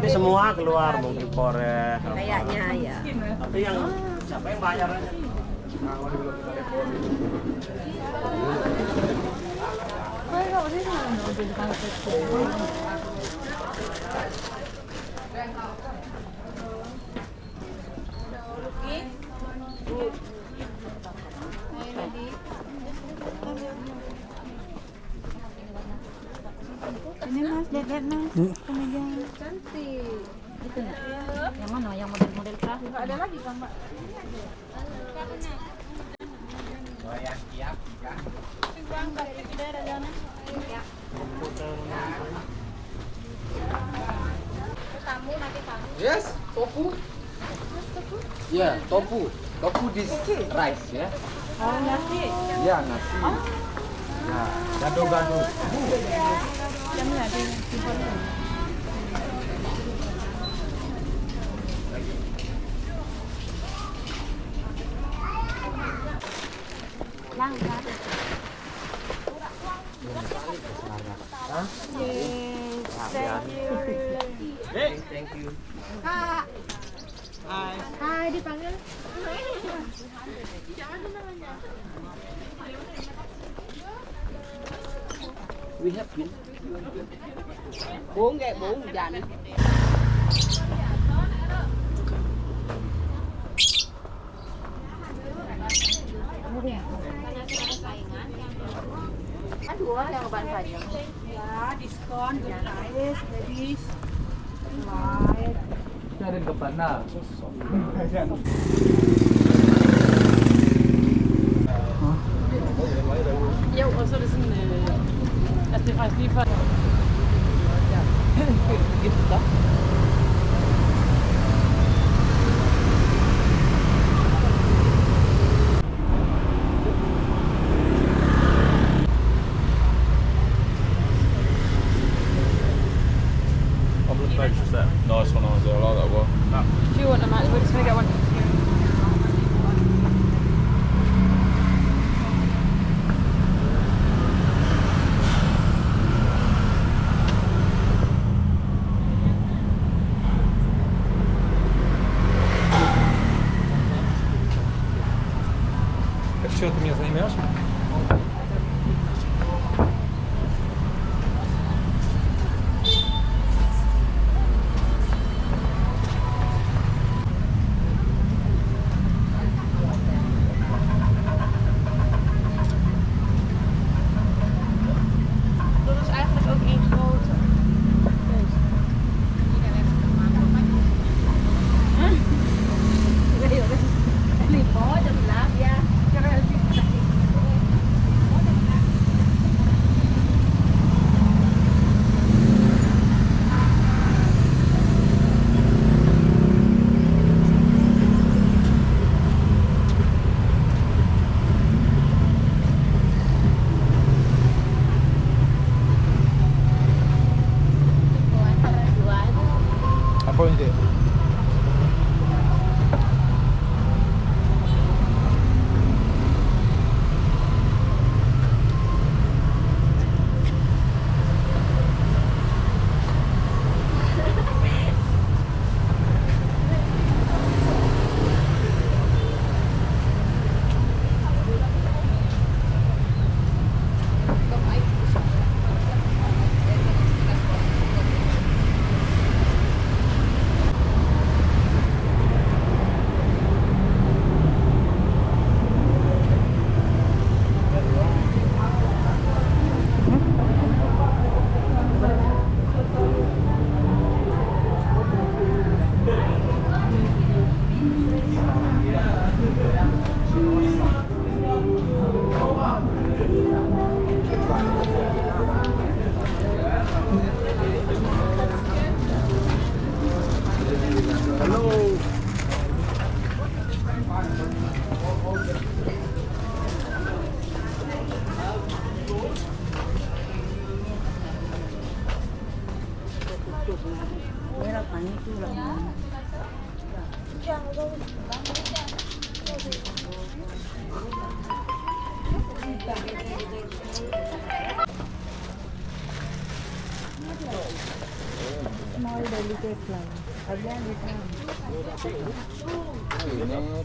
nanti semua keluar mungkin korek. Kayaknya ya. Tapi yang siapa yang bayar aja? Ini mas, lihat mas, kemeja cantik. Itu nggak? Yang mana? Yang model-model perahu? Nggak ada lagi kan mbak? Yes, tofu. Yeah, tofu. Tofu this rice ya. Oh nasi. Ya nasi. Nah, gado-gado. Jamnya di simpan. Langka. Hey, thank you. Kak. Hai. Hai dipanggil. We have been. Bốn dàn. Dua yang ban saja. Ya, diskon gratis, ladies. Light. Cari ke mana? Jo, og så er det sådan, altså det er faktisk lige før. Gifter. Purchase that nice one, I like that one. Do you want them, Matt? We're just going to get one. Что ты меня займешь? Dat is eigenlijk ook één grote. Apa ini? Mau Ini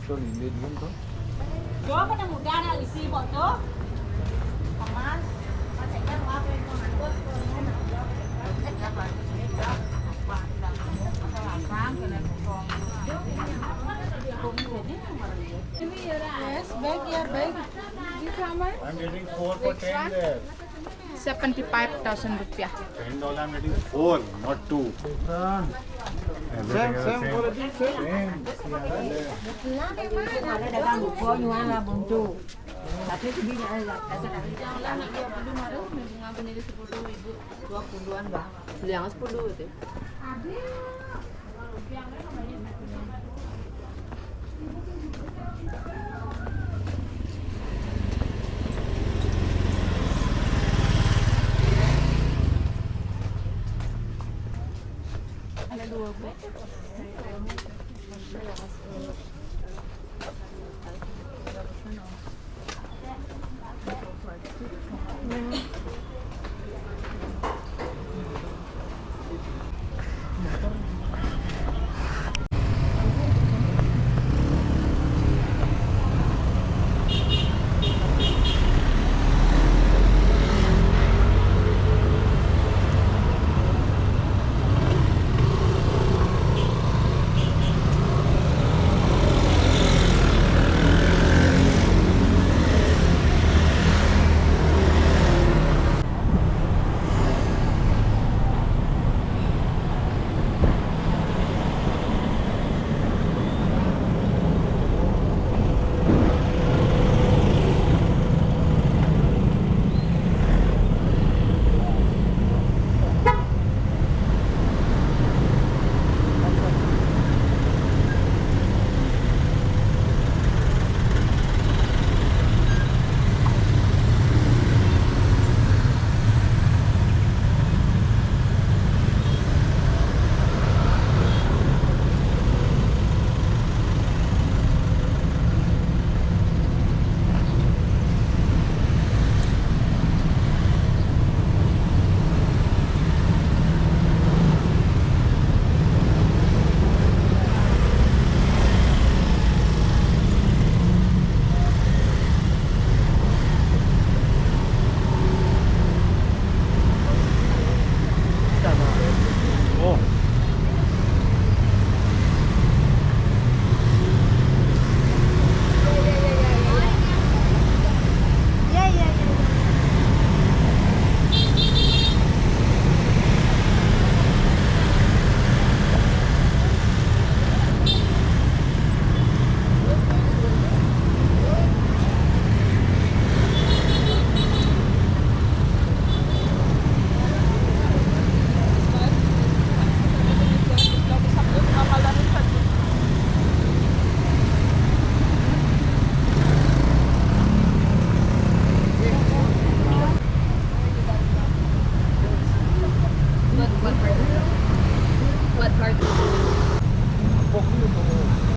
tuh lilin kan tuh. Đó có đang một ca đang xì bọn đó. Thằng má, nó chạy ra qua bên con Hàn Quốc. Yes, bag, yeah, bag. This how much? I'm getting 4 for 10 there. 75,000 rupiah. $10 I'm getting 4, not 2. Everything is the same. Ada dagang buku nyuan lah buntu. Tapi kebinya ada. Janganlah nak 20 maru, mengambil ini 10.000, 20-an bah. Beli yang 10 itu. Ada 2 bag.